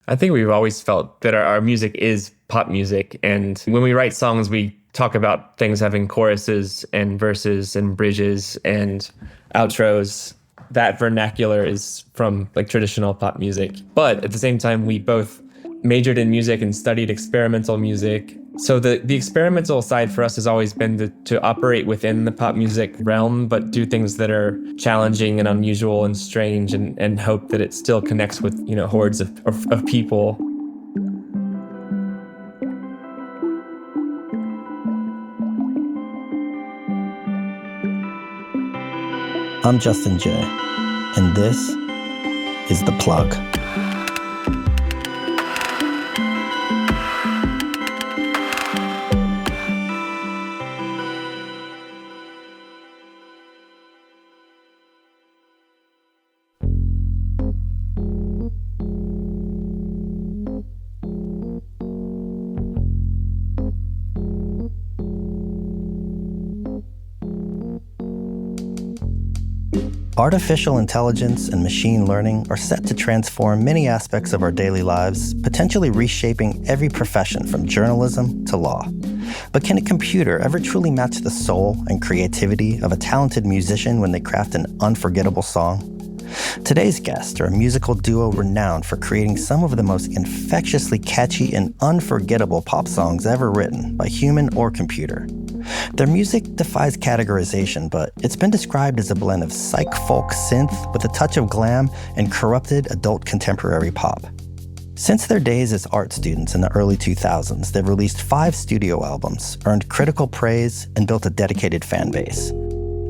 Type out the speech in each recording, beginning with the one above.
I think we've always felt that our music is pop music. And when we write songs, we talk about things having choruses and verses and bridges and outros. That vernacular is from like traditional pop music. But at the same time, we both majored in music and studied experimental music. So the experimental side for us has always been to operate within the pop music realm, but do things that are challenging and unusual and strange, and hope that it still connects with, hordes of people. I'm Justin J, and this is The Plug. Artificial intelligence and machine learning are set to transform many aspects of our daily lives, potentially reshaping every profession from journalism to law. But can a computer ever truly match the soul and creativity of a talented musician when they craft an unforgettable song? Today's guests are a musical duo renowned for creating some of the most infectiously catchy and unforgettable pop songs ever written by human or computer. Their music defies categorization, but it's been described as a blend of psych folk synth with a touch of glam and corrupted adult contemporary pop. Since their days as art students in the early 2000s, they've released 5 studio albums, earned critical praise, and built a dedicated fan base.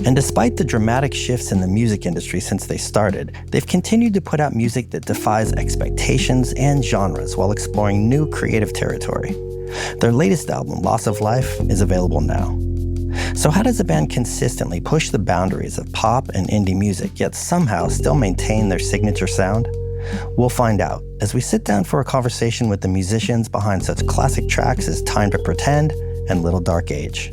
And despite the dramatic shifts in the music industry since they started, they've continued to put out music that defies expectations and genres while exploring new creative territory. Their latest album, Loss of Life, is available now. So how does a band consistently push the boundaries of pop and indie music, yet somehow still maintain their signature sound? We'll find out as we sit down for a conversation with the musicians behind such classic tracks as Time to Pretend and Little Dark Age.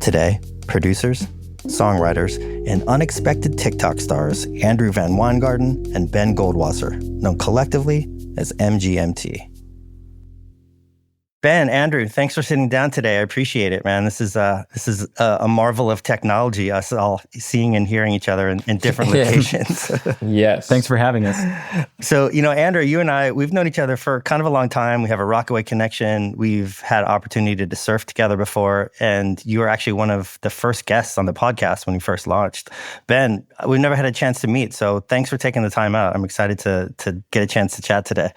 Today, producers, songwriters, and unexpected TikTok stars Andrew VanWyngarden and Ben Goldwasser, known collectively as MGMT. Ben, Andrew, thanks for sitting down today. I appreciate it, man. This is a marvel of technology, us all seeing and hearing each other in different locations. Yes. Thanks for having us. So, Andrew, you and I, we've known each other for kind of a long time. We have a Rockaway connection. We've had opportunity to surf together before, and you were actually one of the first guests on the podcast when we first launched. Ben, we've never had a chance to meet, so thanks for taking the time out. I'm excited to get a chance to chat today.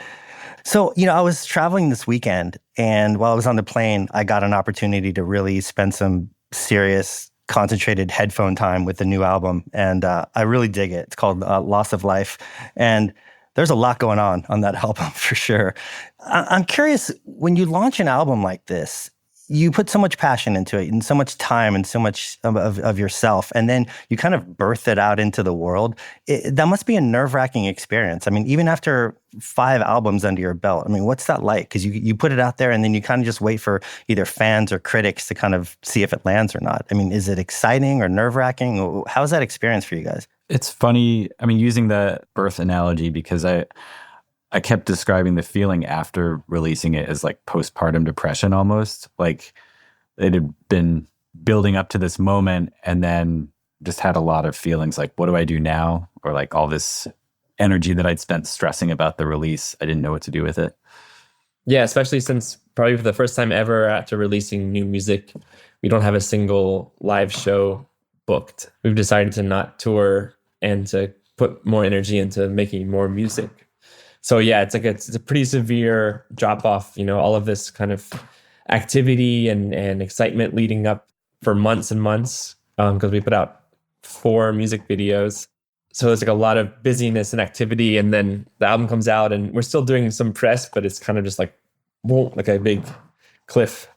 So, I was traveling this weekend, and while I was on the plane, I got an opportunity to really spend some serious, concentrated headphone time with the new album, and I really dig it. It's called Loss of Life, and there's a lot going on that album for sure. I'm curious, when you launch an album like this, you put so much passion into it and so much time and so much of yourself, and then you kind of birth it out into the world. That must be a nerve-wracking experience. I mean, even after 5 albums under your belt, what's that like? Because you put it out there and then you kind of just wait for either fans or critics to kind of see if it lands or not. Is it exciting or nerve-wracking? How's that experience for you guys? It's funny, using the birth analogy, because I kept describing the feeling after releasing it as like postpartum depression almost. Like it had been building up to this moment and then just had a lot of feelings like, what do I do now? Or like all this energy that I'd spent stressing about the release, I didn't know what to do with it. Yeah, especially since probably for the first time ever after releasing new music, we don't have a single live show booked. We've decided to not tour and to put more energy into making more music. So yeah, it's a pretty severe drop off, all of this kind of activity and excitement leading up for months and months, because we put out 4 music videos. So there's like a lot of busyness and activity, and then the album comes out and we're still doing some press, but it's kind of just like, whoa, like a big cliff.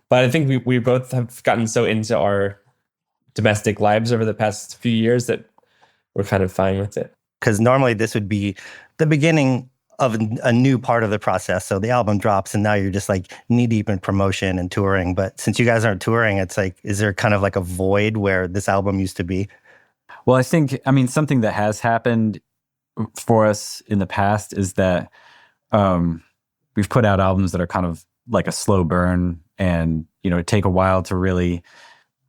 But I think we both have gotten so into our domestic lives over the past few years that we're kind of fine with it. Because normally this would be the beginning of a new part of the process. So the album drops and now you're just like knee deep in promotion and touring. But since you guys aren't touring, it's like, is there kind of like a void where this album used to be? Well, I think, something that has happened for us in the past is that we've put out albums that are kind of like a slow burn, and take a while to really,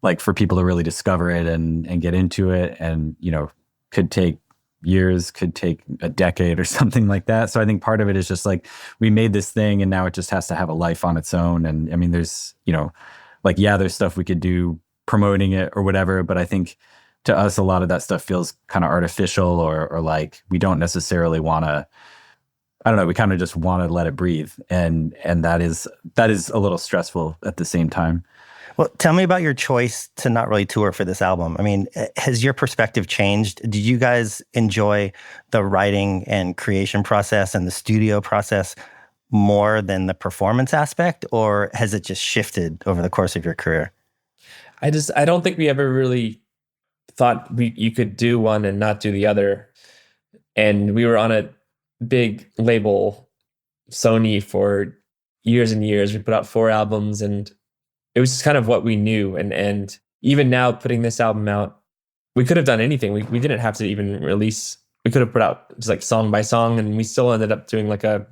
like, for people to really discover it and get into it, and could take years, could take a decade or something like that. So I think part of it is just like, we made this thing and now it just has to have a life on its own. And I mean, there's there's stuff we could do promoting it or whatever, but I think to us a lot of that stuff feels kind of artificial, or like we don't necessarily want to, I don't know, we kind of just want to let it breathe, and that is a little stressful at the same time. Well, tell me about your choice to not really tour for this album. I mean, has your perspective changed? Did you guys enjoy the writing and creation process and the studio process more than the performance aspect, or has it just shifted over the course of your career? I don't think we ever really thought you could do one and not do the other. And we were on a big label, Sony, for years and years. We put out 4 albums, and it was just kind of what we knew. And even now, putting this album out, we could have done anything. We didn't have to even release. We could have put out just like song by song, and we still ended up doing like a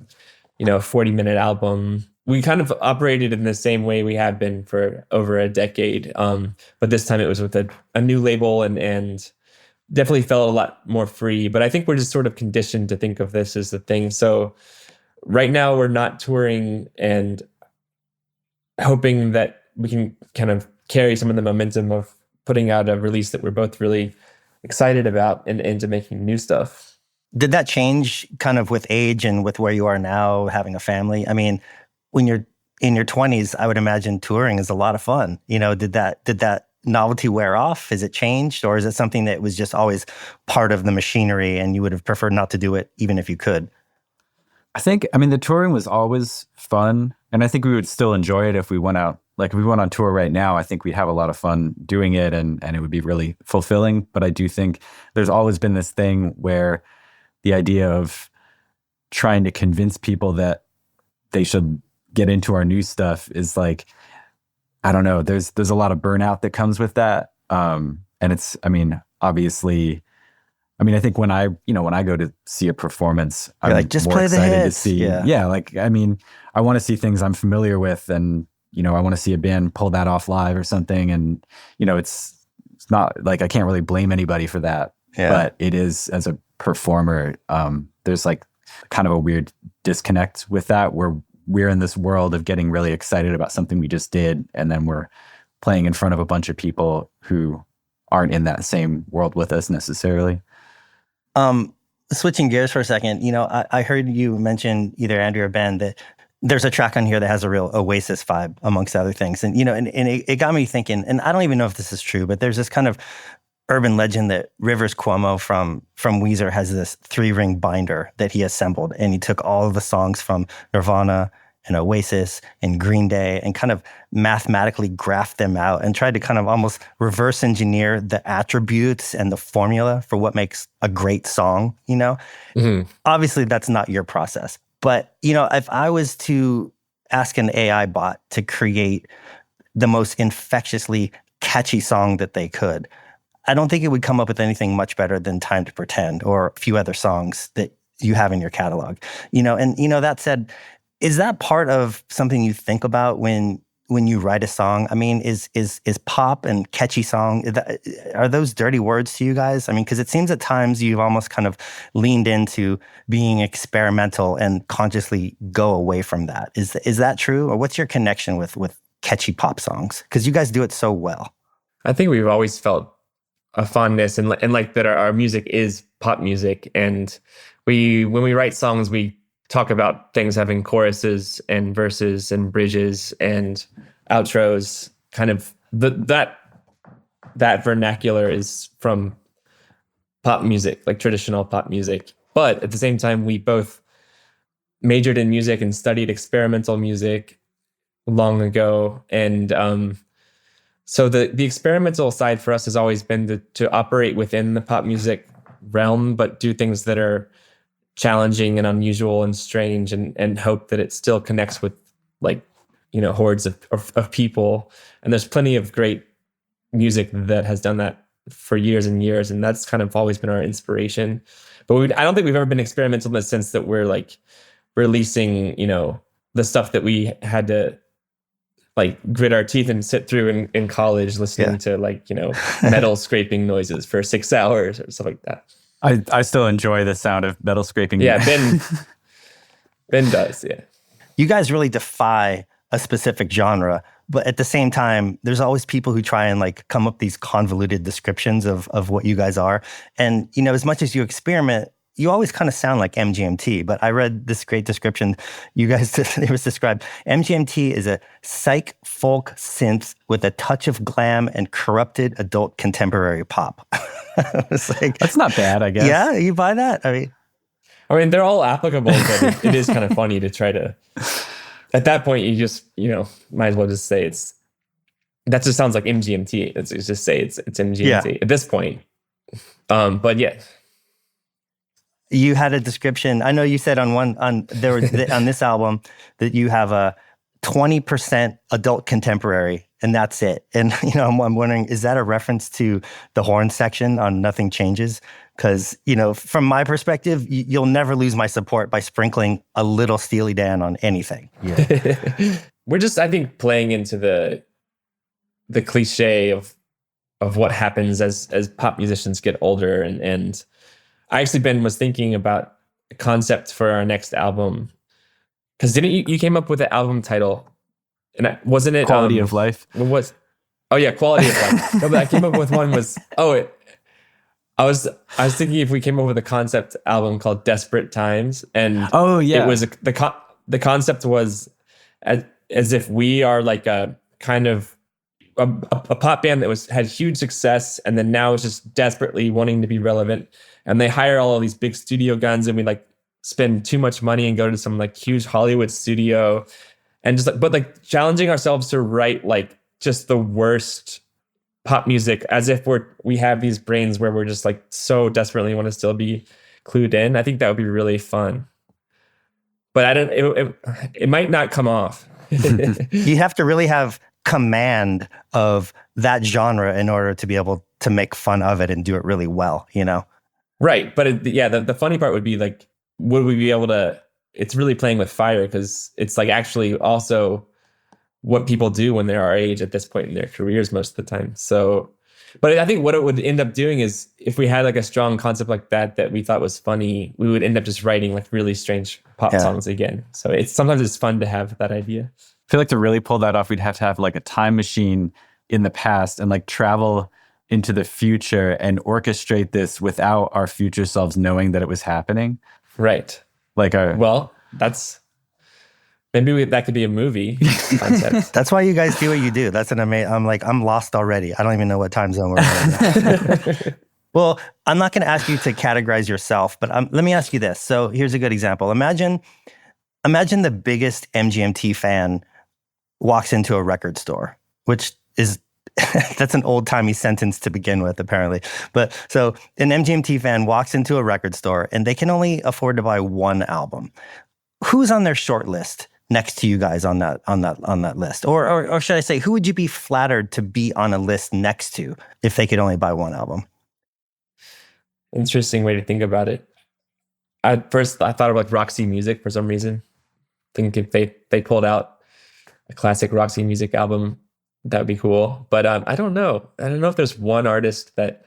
40-minute album. We kind of operated in the same way we had been for over a decade. But this time it was with a new label, and definitely felt a lot more free. But I think we're just sort of conditioned to think of this as the thing. So right now we're not touring, and hoping that we can kind of carry some of the momentum of putting out a release that we're both really excited about, and into making new stuff. Did that change kind of with age and with where you are now, having a family? I mean, when you're in your 20s, I would imagine touring is a lot of fun. Did that novelty wear off? Has it changed? Or is it something that was just always part of the machinery and you would have preferred not to do it even if you could? I think, the touring was always fun, and I think we would still enjoy it if we went out. Like, if we went on tour right now, I think we'd have a lot of fun doing it, and it would be really fulfilling. But I do think there's always been this thing where the idea of trying to convince people that they should get into our new stuff is like, I don't know, there's a lot of burnout that comes with that. And it's, obviously, I think when I go to see a performance, You're I'm like, just more play the excited hits. to see. Yeah. I want to see things I'm familiar with, and, I want to see a band pull that off live or something. And, it's not like, I can't really blame anybody for that. Yeah. But it is, as a performer, there's like kind of a weird disconnect with that, where we're in this world of getting really excited about something we just did, and then we're playing in front of a bunch of people who aren't in that same world with us necessarily. Switching gears for a second, I heard you mention, either Andrew or Ben, that there's a track on here that has a real Oasis vibe, amongst other things. And, it got me thinking, and I don't even know if this is true, but there's this kind of urban legend that Rivers Cuomo from Weezer has this 3-ring binder that he assembled, and he took all of the songs from Nirvana and Oasis and Green Day and kind of mathematically graphed them out and tried to kind of almost reverse engineer the attributes and the formula for what makes a great song, Mm-hmm. Obviously, that's not your process. But, if I was to ask an AI bot to create the most infectiously catchy song that they could, I don't think it would come up with anything much better than Time to Pretend or a few other songs that you have in your catalog. That said, is that part of something you think about when you write a song? Is pop and catchy song, are those dirty words to you guys? Because it seems at times you've almost kind of leaned into being experimental and consciously go away from that. Is that true? Or what's your connection with catchy pop songs? Because you guys do it so well. I think we've always felt a fondness and like that our music is pop music, and when we write songs, we talk about things having choruses and verses and bridges and outros. Kind of that vernacular is from pop music, like traditional pop music. But at the same time, we both majored in music and studied experimental music long ago, and so the experimental side for us has always been to operate within the pop music realm, but do things that are challenging and unusual and strange, and hope that it still connects with hordes of people. And there's plenty of great music that has done that for years and years, and that's kind of always been our inspiration. But I don't think we've ever been experimental in the sense that we're like releasing, the stuff that we had to like grit our teeth and sit through in college, listening to like, metal scraping noises for 6 hours or stuff like that. I still enjoy the sound of metal scraping. Yeah, Ben does, yeah. You guys really defy a specific genre, but at the same time, there's always people who try and like come up with these convoluted descriptions of what you guys are. And, as much as you experiment, you always kind of sound like MGMT, but I read this great description. You guys, it was described, MGMT is a psych folk synth with a touch of glam and corrupted adult contemporary pop. It's like, that's not bad, I guess. Yeah, you buy that? I mean, they're all applicable, but it is kind of funny to try to, at that point, you just, might as well just say that just sounds like MGMT. It's just say it's MGMT at this point. But yeah. You had a description. I know you said on this album that you have a 20% adult contemporary, and that's it. And I'm wondering, is that a reference to the horn section on Nothing Changes? Because from my perspective, you'll never lose my support by sprinkling a little Steely Dan on anything. Yeah. We're just, I think, playing into the cliche of what happens as pop musicians get older, and I actually, Ben, was thinking about a concept for our next album. Because didn't you came up with the album title? And wasn't it Quality of Life? What was? Oh yeah, Quality of Life. No, but I came up with one was I was thinking if we came up with a concept album called Desperate Times, and it was the concept was as if we are like a kind of a pop band that had huge success, and then now is just desperately wanting to be relevant, and they hire all of these big studio guns, and we like spend too much money and go to some like huge Hollywood studio, and just but like challenging ourselves to write like just the worst pop music, as if we have these brains where we're just like so desperately want to still be clued in. I think that would be really fun, but it might not come off. You have to really have command of that genre in order to be able to make fun of it and do it really well, Right. But the funny part would be like, would we be able to, it's really playing with fire, because it's like actually also what people do when they're our age at this point in their careers most of the time. So, but I think what it would end up doing is if we had like a strong concept like that we thought was funny, we would end up just writing like really strange pop songs again. So sometimes it's fun to have that idea. I feel like to really pull that off, we'd have to have like a time machine in the past and like travel into the future and orchestrate this without our future selves knowing that it was happening. Right. Like that's maybe that could be a movie concept. That's why you guys do what you do. That's an amazing. I'm lost already. I don't even know what time zone we're in. Well, I'm not going to ask you to categorize yourself, but let me ask you this. So here's a good example. Imagine the biggest MGMT fan walks into a record store, which is, that's an old-timey sentence to begin with, apparently. But so an MGMT fan walks into a record store and they can only afford to buy one album. Who's on their short list next to you guys on that list? Or should I say, who would you be flattered to be on a list next to if they could only buy one album? Interesting way to think about it. At first, I thought of like Roxy Music for some reason. I think if they pulled out a classic Roxy Music album, that would be cool. But I don't know. I don't know if there's one artist that.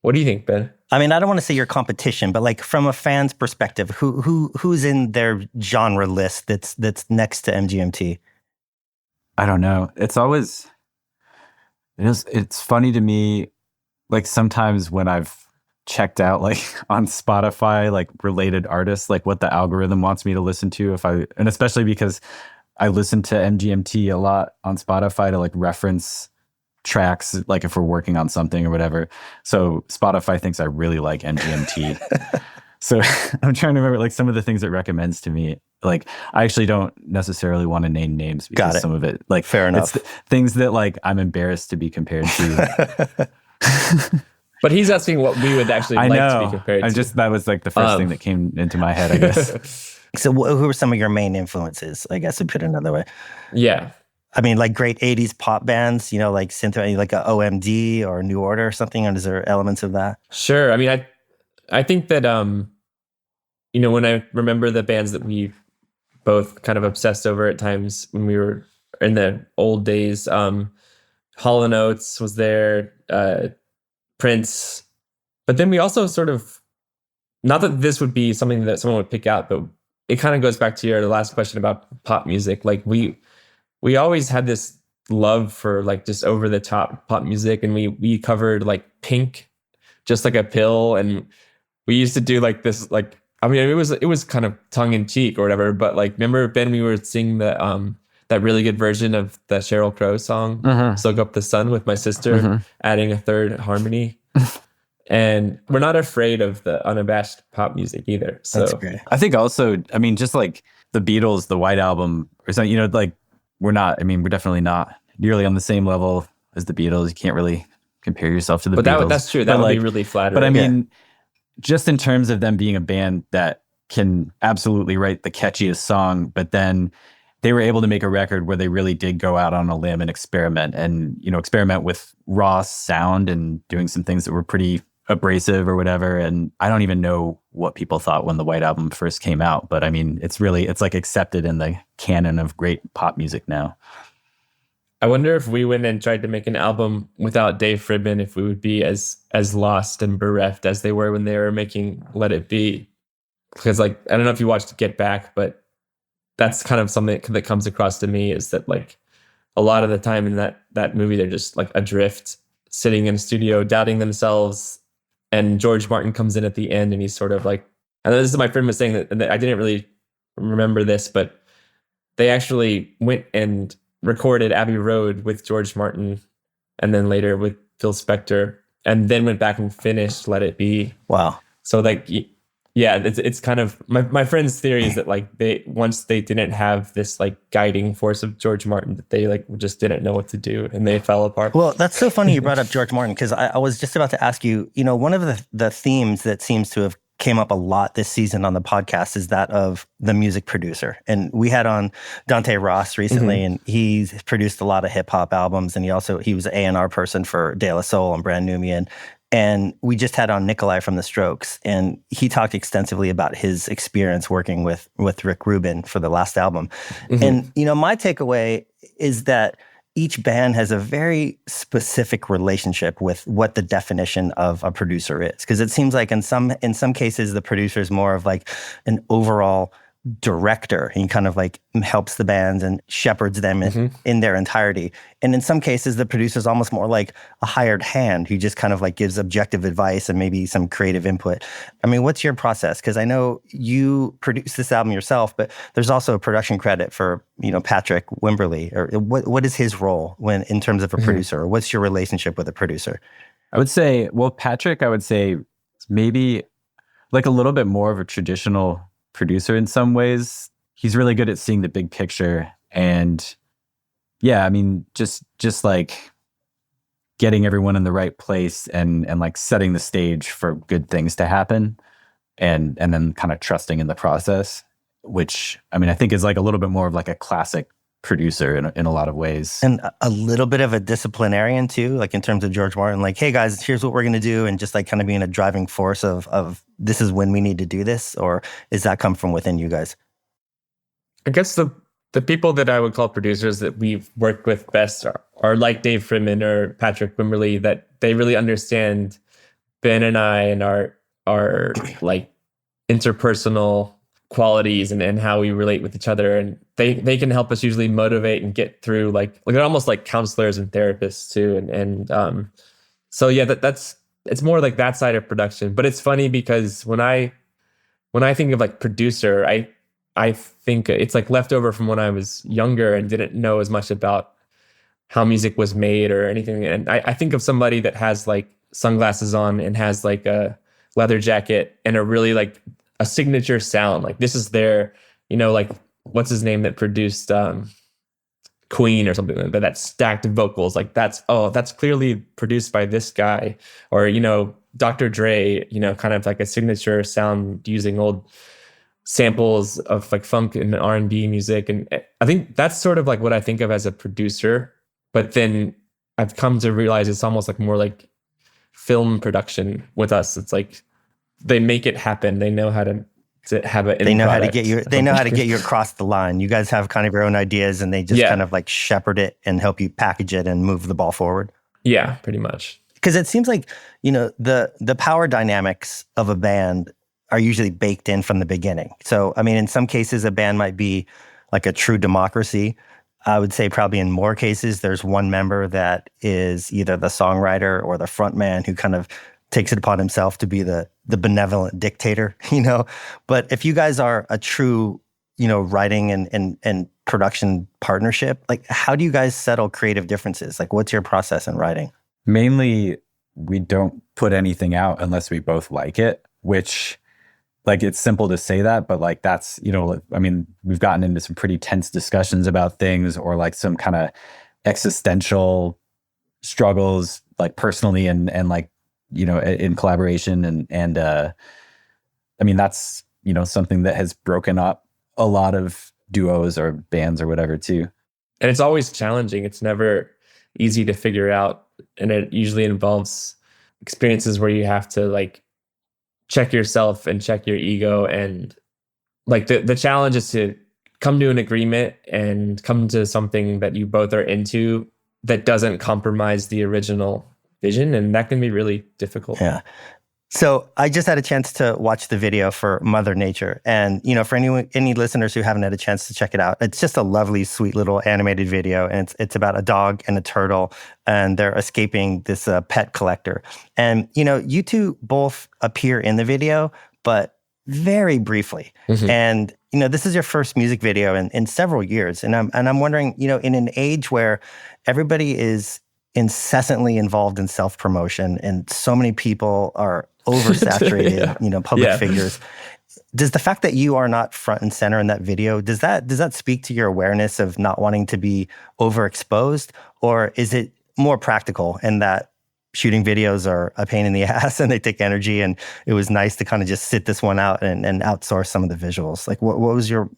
What do you think, Ben? I mean, I don't want to say your competition, but like from a fan's perspective, who's in their genre list that's next to MGMT? I don't know. It's funny to me, like sometimes when I've checked out like on Spotify, like related artists, like what the algorithm wants me to listen to, and especially because I listen to MGMT a lot on Spotify to like reference tracks, like if we're working on something or whatever. So Spotify thinks I really like MGMT. So I'm trying to remember like some of the things it recommends to me. Like I actually don't necessarily want to name names because some of it, like fair enough, it's things that like I'm embarrassed to be compared to. But he's asking what we would actually like to be compared to. That was like the first thing that came into my head, I guess. So who are some of your main influences, I guess, to put it another way? Yeah. I mean, like great 80s pop bands, like synth, like a OMD or New Order or something, and is there elements of that? Sure. I mean, I think that, when I remember the bands that we've both kind of obsessed over at times when we were in the old days. Hall & Oates was there, Prince. But then we also sort of, not that this would be something that someone would pick out, but it kind of goes back to the last question about pop music. Like we always had this love for like just over the top pop music, and we covered like Pink, Just Like a Pill, and we used to do like this, like, I mean, it was kind of tongue in cheek or whatever, but like, remember, Ben, we were singing that really good version of the Sheryl Crow song, Soak Up the Sun, with my sister, adding a third harmony. And we're not afraid of the unabashed pop music either. So That's great. I think also, I mean, just like the Beatles, the White Album, or something, like we're definitely not nearly on the same level as the Beatles. You can't really compare yourself to the Beatles. But that's true. That would be really flattering. But I mean, just in terms of them being a band that can absolutely write the catchiest song, but then they were able to make a record where they really did go out on a limb and experiment with raw sound and doing some things that were pretty abrasive or whatever. And I don't even know what people thought when the White Album first came out, but I mean, it's like accepted in the canon of great pop music now. I wonder if we went and tried to make an album without Dave Fridman, if we would be as lost and bereft as they were when they were making Let It Be. Because like, I don't know if you watched Get Back, but that's kind of something that comes across to me, is that like a lot of the time in that movie, they're just like adrift, sitting in a studio, doubting themselves. And George Martin comes in at the end, and he's sort of like, and this is my friend was saying that, and I didn't really remember this, but they actually went and recorded Abbey Road with George Martin, and then later with Phil Spector, and then went back and finished Let It Be. Wow. So like, yeah, it's kind of my friend's theory is that like once they didn't have this like guiding force of George Martin, that they like just didn't know what to do, and they fell apart. Well, that's so funny you brought up George Martin, because I was just about to ask you, one of the themes that seems to have came up a lot this season on the podcast is that of the music producer. And we had on Dante Ross recently, and he's produced a lot of hip hop albums, and he was an A&R person for De La Soul and Brand Nubian. And we just had on Nikolai from The Strokes, and he talked extensively about his experience working with Rick Rubin for the last album. And, my takeaway is that each band has a very specific relationship with what the definition of a producer is. Because it seems like in some cases, the producer is more of like an overall director. He kind of like helps the bands and shepherds them in their entirety. And in some cases, the producer is almost more like a hired hand who just kind of like gives objective advice and maybe some creative input. I mean, what's your process? Because I know you produced this album yourself, but there's also a production credit for, Patrick Wimberly. Or what is his role in terms of a producer? Or what's your relationship with a producer? I would say, Patrick, maybe like a little bit more of a traditional producer in some ways. He's really good at seeing the big picture, and yeah, I mean, just like getting everyone in the right place and like setting the stage for good things to happen, and then kind of trusting in the process, which I mean, I think is like a little bit more of like a classic producer in a lot of ways. And a little bit of a disciplinarian too, like in terms of George Martin, like, hey guys, here's what we're going to do. And just like kind of being a driving force of this is when we need to do this, or does that come from within you guys? I guess the people that I would call producers that we've worked with best are like Dave Fridman or Patrick Wimberly, that they really understand Ben and I and our like interpersonal qualities and how we relate with each other, and they can help us usually motivate and get through like they're almost like counselors and therapists too, and so yeah, that's it's more like that side of production. But it's funny because when I think of like producer, I think it's like leftover from when I was younger and didn't know as much about how music was made or anything, and I think of somebody that has like sunglasses on and has like a leather jacket and a really like a signature sound. Like this is their, like what's his name that produced Queen or something like that, that stacked vocals. Like that's clearly produced by this guy. Or, Dr. Dre, kind of like a signature sound using old samples of like funk and R&B music. And I think that's sort of like what I think of as a producer. But then I've come to realize it's almost like more like film production with us. It's like they make it happen. They know how to to have an They end know how to product. get you. They know how to get you across the line. You guys have kind of your own ideas, and they just Yeah. kind of like shepherd it and help you package it and move the ball forward. Yeah, pretty much. Because it seems like, the power dynamics of a band are usually baked in from the beginning. So, I mean, in some cases, a band might be like a true democracy. I would say probably in more cases, there's one member that is either the songwriter or the front man who kind of takes it upon himself to be the benevolent dictator, But if you guys are a true, writing and production partnership, like how do you guys settle creative differences? Like what's your process in writing? Mainly, we don't put anything out unless we both like it, which, like, it's simple to say that, but like that's, I mean, we've gotten into some pretty tense discussions about things, or like some kind of existential struggles, like personally and like, in collaboration. And I mean, that's, something that has broken up a lot of duos or bands or whatever too. And it's always challenging. It's never easy to figure out. And it usually involves experiences where you have to like check yourself and check your ego. And like the challenge is to come to an agreement and come to something that you both are into that doesn't compromise the original vision. And that can be really difficult. Yeah. So I just had a chance to watch the video for Mother Nature. And, for any listeners who haven't had a chance to check it out, it's just a lovely, sweet little animated video. And it's about a dog and a turtle, and they're escaping this pet collector. And, you two both appear in the video, but very briefly. Mm-hmm. And, this is your first music video in several years. And I'm wondering, in an age where everybody is incessantly involved in self-promotion and so many people are oversaturated, public figures. Does the fact that you are not front and center in that video, does that speak to your awareness of not wanting to be overexposed? Or is it more practical in that shooting videos are a pain in the ass and they take energy, and it was nice to kind of just sit this one out and outsource some of the visuals? Like what was your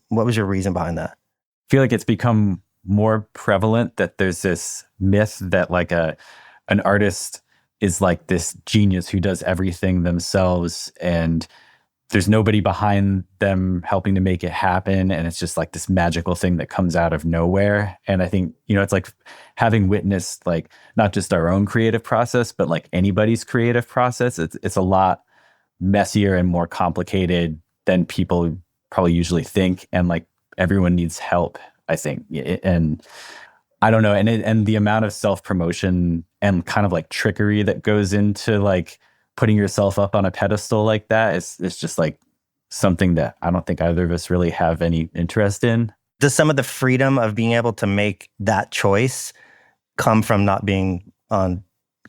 reason behind that? I feel like it's become more prevalent that there's this myth that like an artist is like this genius who does everything themselves, and there's nobody behind them helping to make it happen. And it's just like this magical thing that comes out of nowhere. And I think, it's like having witnessed like not just our own creative process, but like anybody's creative process, it's a lot messier and more complicated than people probably usually think. And like everyone needs help, I think. And I don't know. And the amount of self-promotion and kind of like trickery that goes into like putting yourself up on a pedestal like that is just like something that I don't think either of us really have any interest in. Does some of the freedom of being able to make that choice come from not being on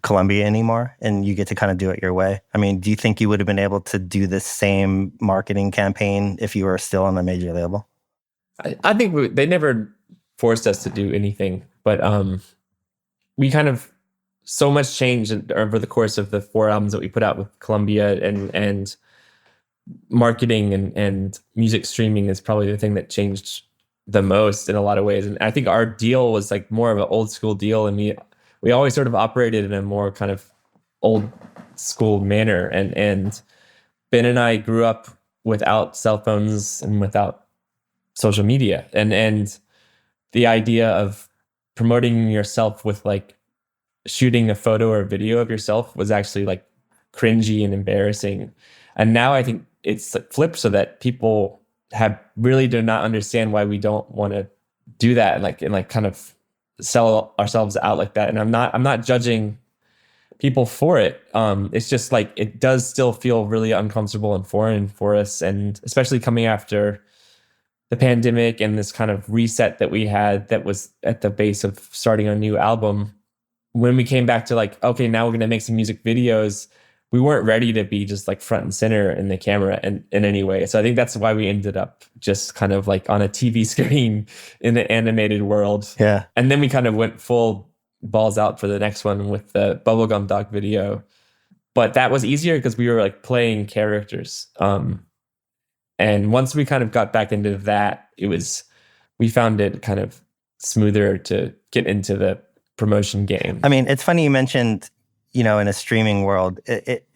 Columbia anymore, and you get to kind of do it your way? I mean, do you think you would have been able to do the same marketing campaign if you were still on a major label? I think they never forced us to do anything, but we kind of, so much changed over the course of the 4 albums that we put out with Columbia, and marketing and music streaming is probably the thing that changed the most in a lot of ways. And I think our deal was like more of an old school deal, and we always sort of operated in a more kind of old school manner. And Ben and I grew up without cell phones and without social media, and the idea of promoting yourself with like shooting a photo or a video of yourself was actually like cringy and embarrassing. And now I think it's flipped so that people really do not understand why we don't want to do that and like kind of sell ourselves out like that. And I'm not judging people for it. It's just like it does still feel really uncomfortable and foreign for us, and especially coming after the pandemic and this kind of reset that we had that was at the base of starting a new album. When we came back to like, okay, now we're going to make some music videos, we weren't ready to be just like front and center in the camera in any way. So I think that's why we ended up just kind of like on a TV screen in the animated world. Yeah. And then we kind of went full balls out for the next one with the Bubblegum Dog video. But that was easier because we were like playing characters. And once we kind of got back into that, we found it kind of smoother to get into the promotion game. I mean, it's funny you mentioned, in a streaming world,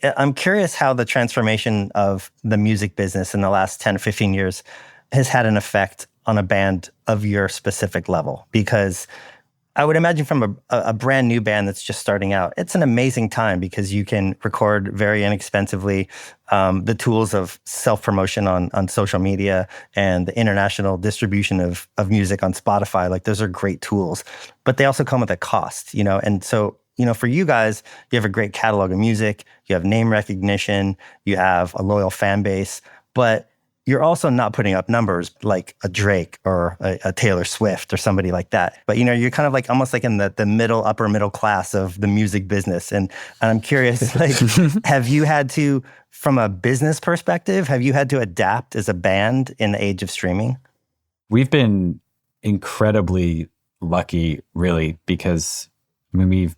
I'm curious how the transformation of the music business in the last 10 or 15 years has had an effect on a band of your specific level. Because I would imagine from a brand new band that's just starting out, it's an amazing time because you can record very inexpensively. The tools of self-promotion on social media and the international distribution of music on Spotify, like those are great tools. But they also come with a cost, And so, for you guys, you have a great catalog of music, you have name recognition, you have a loyal fan base, but you're also not putting up numbers like a Drake or a Taylor Swift or somebody like that. But, you're kind of like almost like in the upper middle class of the music business. And I'm curious, like, have you had to, from a business perspective, have you had to adapt as a band in the age of streaming? We've been incredibly lucky, really, because we've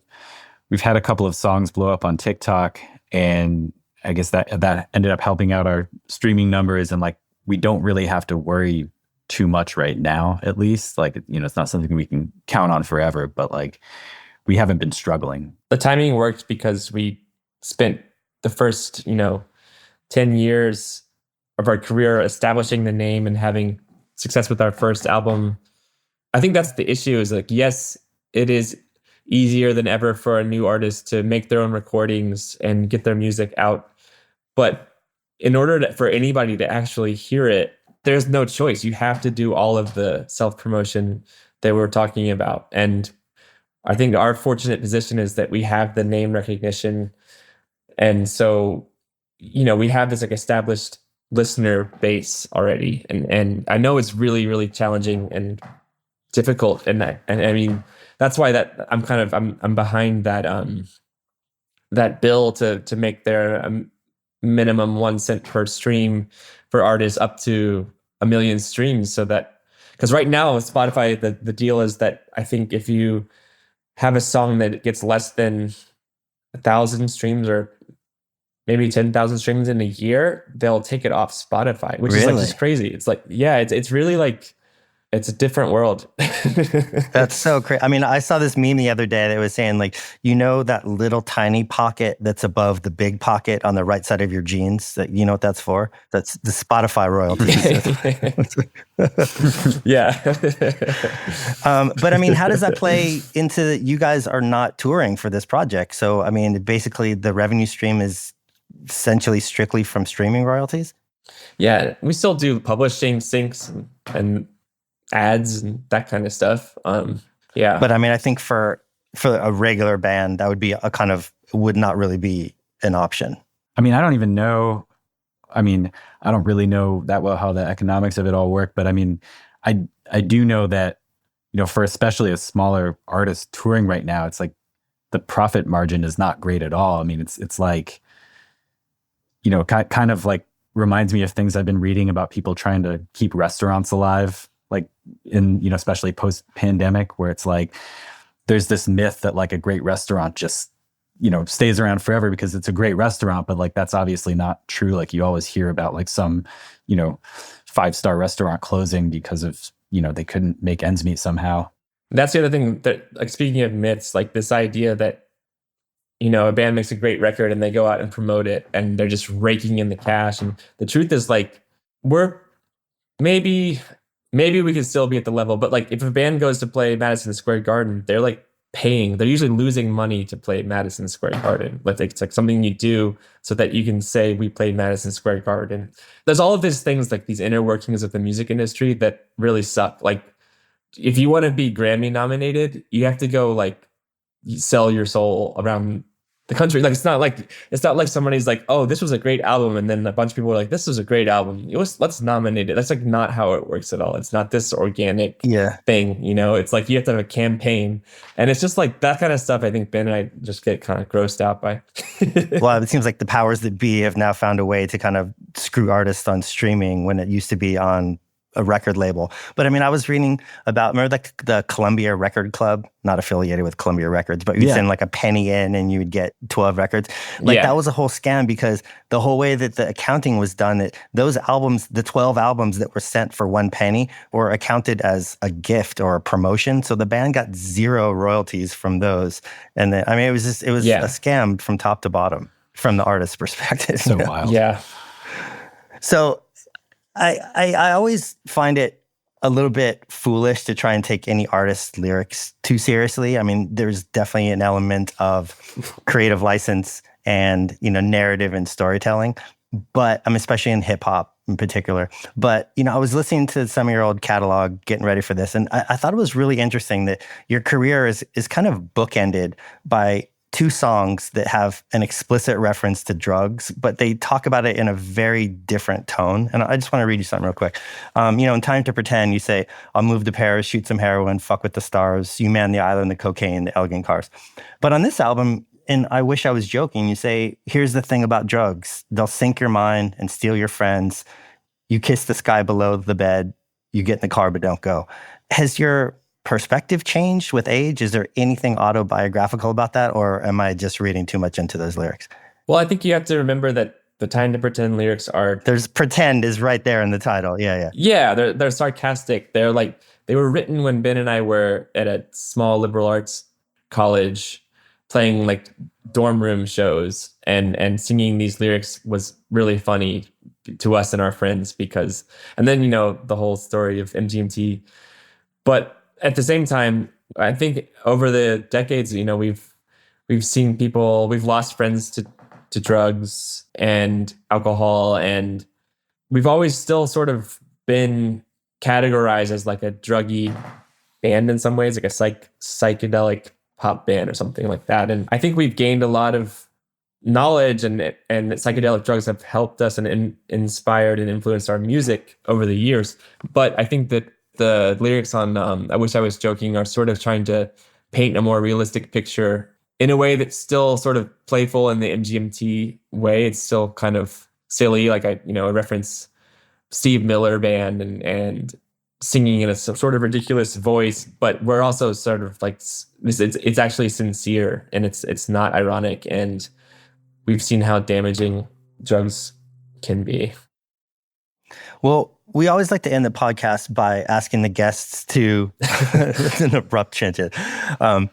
had a couple of songs blow up on TikTok, and I guess that ended up helping out our streaming numbers. And like, we don't really have to worry too much right now, at least. Like, it's not something we can count on forever, but like, we haven't been struggling. The timing worked because we spent the first, 10 years of our career establishing the name and having success with our first album. I think that's the issue, is like, yes, it is easier than ever for a new artist to make their own recordings and get their music out. But in order for anybody to actually hear it, there's no choice. You have to do all of the self-promotion that we're talking about. And I think our fortunate position is that we have the name recognition. And so, we have this like established listener base already. And I know it's really, really challenging and difficult. And I mean, that's why that I'm behind that bill to make their minimum 1 cent per stream for artists up to 1 million streams, so that, because right now with Spotify, the deal is that I think if you have a song that gets less than 1,000 streams or maybe 10,000 streams in a year, they'll take it off Spotify, which is like just crazy. It's like, yeah, it's really like, it's a different world. That's so crazy. I mean, I saw this meme the other day that was saying, like, that little tiny pocket that's above the big pocket on the right side of your jeans, that what that's for? That's the Spotify royalties. Yeah. But I mean, how does that play into, you guys are not touring for this project. So, I mean, basically the revenue stream is essentially strictly from streaming royalties? Yeah, we still do publishing syncs and ads and that kind of stuff. Yeah. But I mean, I think for a regular band, that would be would not really be an option. I mean, I don't even know. I mean, I don't really know that well how the economics of it all work. But I mean, I do know that, for especially a smaller artist touring right now, it's like the profit margin is not great at all. I mean, it's like, kind of like reminds me of things I've been reading about people trying to keep restaurants alive, like in, especially post-pandemic, where it's like, there's this myth that like a great restaurant just, stays around forever because it's a great restaurant, but like, that's obviously not true. Like you always hear about like some, 5-star restaurant closing because of, they couldn't make ends meet somehow. That's the other thing that, like, speaking of myths, like this idea that, a band makes a great record and they go out and promote it and they're just raking in the cash. And the truth is, like, we're maybe we could still be at the level, but like if a band goes to play Madison Square Garden, they're like they're usually losing money to play Madison Square Garden. Like it's like something you do so that you can say we played Madison Square Garden. There's all of these things, like these inner workings of the music industry that really suck. Like if you want to be Grammy nominated, you have to go like sell your soul around the country. Like it's not like somebody's like, oh, this was a great album, and then a bunch of people were like, this was a great album, let's nominate it. That's like not how it works at all. It's not this organic thing, it's like you have to have a campaign, and it's just like that kind of stuff. I think Ben and I just get kind of grossed out by. Well, it seems like the powers that be have now found a way to kind of screw artists on streaming when it used to be on a record label. But I mean, I was reading about, remember the Columbia Record Club? Not affiliated with Columbia Records, but you'd send like a penny in and you would get 12 records. Like that was a whole scam, because the whole way that the accounting was done, those albums, the 12 albums that were sent for 1 penny were accounted as a gift or a promotion. So the band got 0 royalties from those. And then, I mean, it was a scam from top to bottom from the artist's perspective. So wild. Yeah. So I always find it a little bit foolish to try and take any artist's lyrics too seriously. I mean, there's definitely an element of creative license and, narrative and storytelling, but especially in hip hop in particular. But, I was listening to some of your old catalog, getting ready for this, and I thought it was really interesting that your career is kind of bookended by 2 songs that have an explicit reference to drugs, but they talk about it in a very different tone. And I just want to read you something real quick. In Time to Pretend, you say, I'll move to Paris, shoot some heroin, fuck with the stars, you man the island, the cocaine, the elegant cars. But on this album, and I Wish I Was Joking, you say, here's the thing about drugs. They'll sink your mind and steal your friends. You kiss the sky below the bed. You get in the car, but don't go. Has your perspective changed with age? Is there anything autobiographical about that, or am I just reading too much into those lyrics? Well, I think you have to remember that the Time to Pretend lyrics are... There's pretend is right there in the title. Yeah. Yeah, they're sarcastic. They were written when Ben and I were at a small liberal arts college playing like dorm room shows, and singing these lyrics was really funny to us and our friends because... And then, the whole story of MGMT. But at the same time, I think over the decades, we've seen people, we've lost friends to drugs and alcohol, and we've always still sort of been categorized as like a druggy band in some ways, like a psychedelic pop band or something like that. And I think we've gained a lot of knowledge, and psychedelic drugs have helped us and inspired and influenced our music over the years. But I think that the lyrics on I Wish I Was Joking are sort of trying to paint a more realistic picture in a way that's still sort of playful in the MGMT way. It's still kind of silly, like I reference Steve Miller Band and singing in a sort of ridiculous voice, but we're also sort of like this. It's actually sincere, and it's not ironic, and we've seen how damaging drugs can be. Well, we always like to end the podcast by asking the guests to... That's an abrupt change. But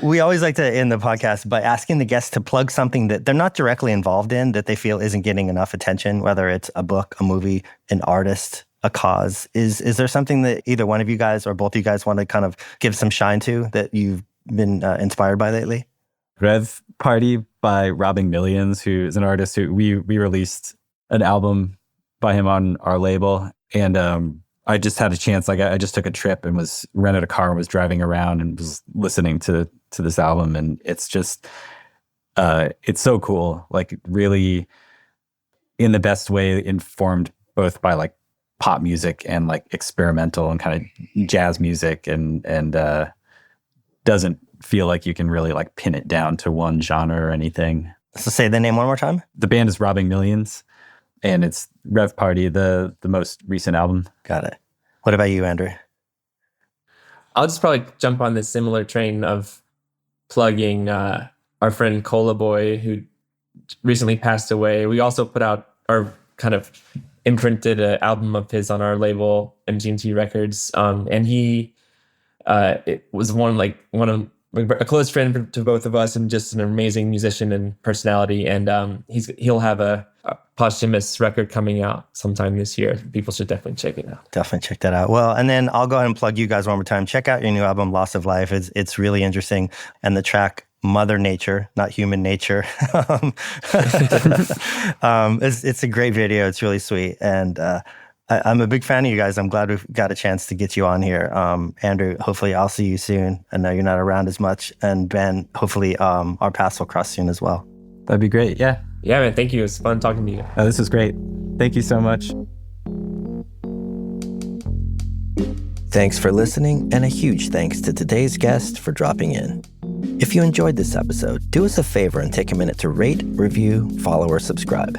we always like to end the podcast by asking the guests to plug something that they're not directly involved in, that they feel isn't getting enough attention, whether it's a book, a movie, an artist, a cause. Is there something that either one of you guys or both of you guys want to kind of give some shine to that you've been inspired by lately? Rev Party by Robbing Millions, who is an artist who we released an album by him on our label. And I just had a chance, like I just took a trip and rented a car and was driving around and was listening to this album. And it's just, it's so cool. Like really in the best way, informed both by like pop music and like experimental and kind of jazz music, and doesn't feel like you can really like pin it down to one genre or anything. So say the name one more time. The band is Robbing Millions. And it's Rev Party, the most recent album. Got it. What about you, Andrew? I'll just probably jump on this similar train of plugging our friend Cola Boy, who recently passed away. We also put out, or kind of imprinted an album of his on our label, MGMT Records. And he it was a close friend to both of us, and just an amazing musician and personality. And he'll have a posthumous record coming out sometime this year. People should definitely check it out. Definitely check that out. Well, and then I'll go ahead and plug you guys one more time. Check out your new album, Loss of Life. It's really interesting. And the track Mother Nature, not Human Nature. It's a great video. It's really sweet. And I'm a big fan of you guys. I'm glad we've got a chance to get you on here. Andrew, hopefully I'll see you soon. I know you're not around as much. And Ben, hopefully our paths will cross soon as well. That'd be great. Yeah. Yeah, man. Thank you. It was fun talking to you. Oh, this was great. Thank you so much. Thanks for listening, and a huge thanks to today's guest for dropping in. If you enjoyed this episode, do us a favor and take a minute to rate, review, follow, or subscribe.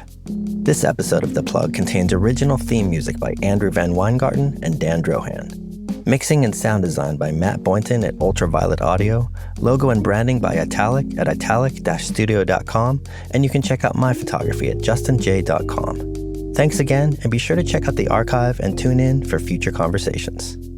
This episode of The Plug contains original theme music by Andrew VanWyngarden and Dan Drohan. Mixing and sound design by Matt Boynton at Ultraviolet Audio, logo and branding by Italic at italic-studio.com, and you can check out my photography at justinj.com. Thanks again, and be sure to check out the archive and tune in for future conversations.